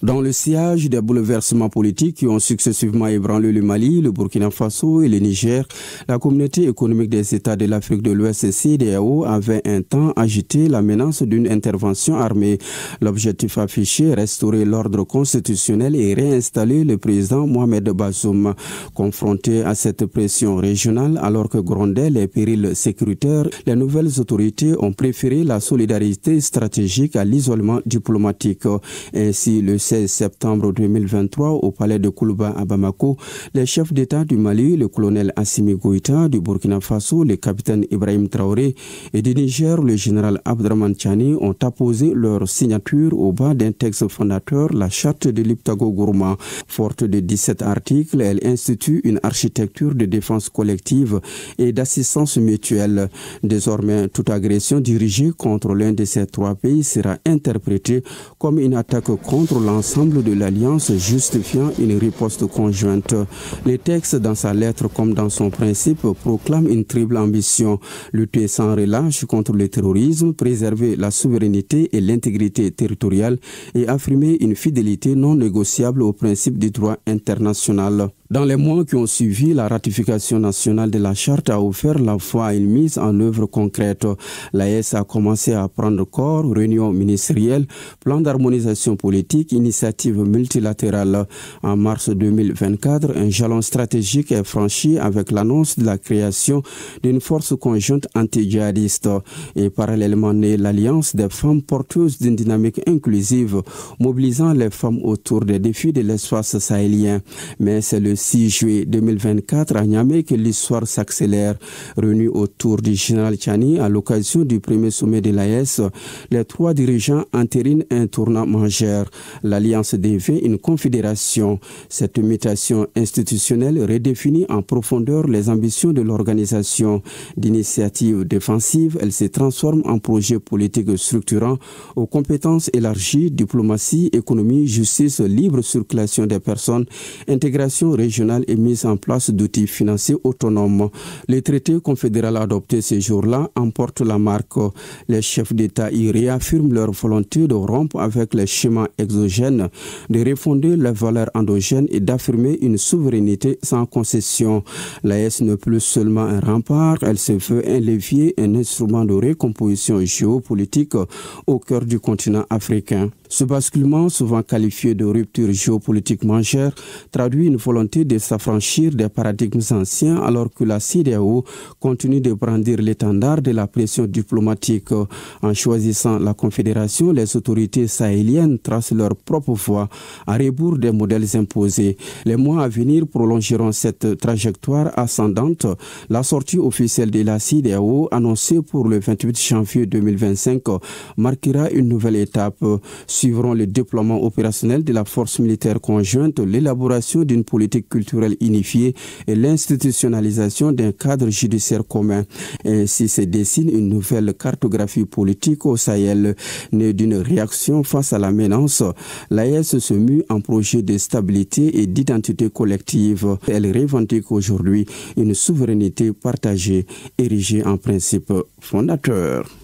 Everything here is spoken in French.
Dans le sillage des bouleversements politiques qui ont successivement ébranlé le Mali, le Burkina Faso et le Niger, la communauté économique des États de l'Afrique de l'Ouest CEDEAO avait un temps agité la menace d'une intervention armée. L'objectif affiché, restaurer l'ordre constitutionnel et réinstaller le président Mohamed Bazoum. Confronté à cette pression régionale, alors que grondaient les périls sécuritaires, les nouvelles autorités ont préféré la solidarité stratégique à l'isolement diplomatique. Ainsi, le 16 septembre 2023, au palais de Koulouba à Bamako, les chefs d'État du Mali, le colonel Assimi Goïta, du Burkina Faso, le capitaine Ibrahim Traoré et du Niger, le général Abdraman Tchani, ont apposé leur signature au bas d'un texte fondateur, la charte de l'Iptago Gourma. Forte de 17 articles, elle institue une architecture de défense collective et d'assistance mutuelle. Désormais, toute agression dirigée contre l'un de ces trois pays sera interprétée comme une attaque contre l'ensemble de l'Alliance, justifiant une riposte conjointe. Le texte, dans sa lettre comme dans son principe, proclame une triple ambition: lutter sans relâche contre le terrorisme, préserver la souveraineté et l'intégrité territoriale et affirmer une fidélité non négociable aux principes du droit international. Dans les mois qui ont suivi, la ratification nationale de la charte a offert la foi à une mise en œuvre concrète. L'AES a commencé à prendre corps, réunion ministérielle, plan d'harmonisation politique, initiative multilatérale. En mars 2024, un jalon stratégique est franchi avec l'annonce de la création d'une force conjointe anti-djihadiste et parallèlement née l'Alliance des femmes porteuses d'une dynamique inclusive, mobilisant les femmes autour des défis de l'espace sahélien. Mais c'est le 6 juillet 2024 à Niamey que l'histoire s'accélère. Réunis autour du général Tchani à l'occasion du premier sommet de l'AES, les trois dirigeants entérinent un tournant majeur. L'Alliance devient une confédération. Cette mutation institutionnelle redéfinit en profondeur les ambitions de l'organisation. D'initiative défensive, elle se transforme en projet politique structurant aux compétences élargies, diplomatie, économie, justice, libre circulation des personnes, intégration régionale et mise en place d'outils financiers autonomes. Le traité confédéral adopté ces jours-là emporte la marque. Les chefs d'État y réaffirment leur volonté de rompre avec les schémas exogènes, de refonder les valeurs endogènes et d'affirmer une souveraineté sans concession. L'AES n'est plus seulement un rempart, elle se veut un levier, un instrument de recomposition géopolitique au cœur du continent africain. Ce basculement, souvent qualifié de rupture géopolitique majeure, traduit une volonté de s'affranchir des paradigmes anciens alors que la CEDEAO continue de brandir l'étendard de la pression diplomatique. En choisissant la confédération, les autorités sahéliennes tracent leur propre voie à rebours des modèles imposés. Les mois à venir prolongeront cette trajectoire ascendante. La sortie officielle de la CEDEAO, annoncée pour le 28 janvier 2025, marquera une nouvelle étape. Suivront le déploiement opérationnel de la force militaire conjointe, l'élaboration d'une politique culturelle unifiée et l'institutionnalisation d'un cadre judiciaire commun. Ainsi se dessine une nouvelle cartographie politique au Sahel, née d'une réaction face à la menace. L'AES se mue en projet de stabilité et d'identité collective. Elle revendique aujourd'hui une souveraineté partagée, érigée en principe fondateur.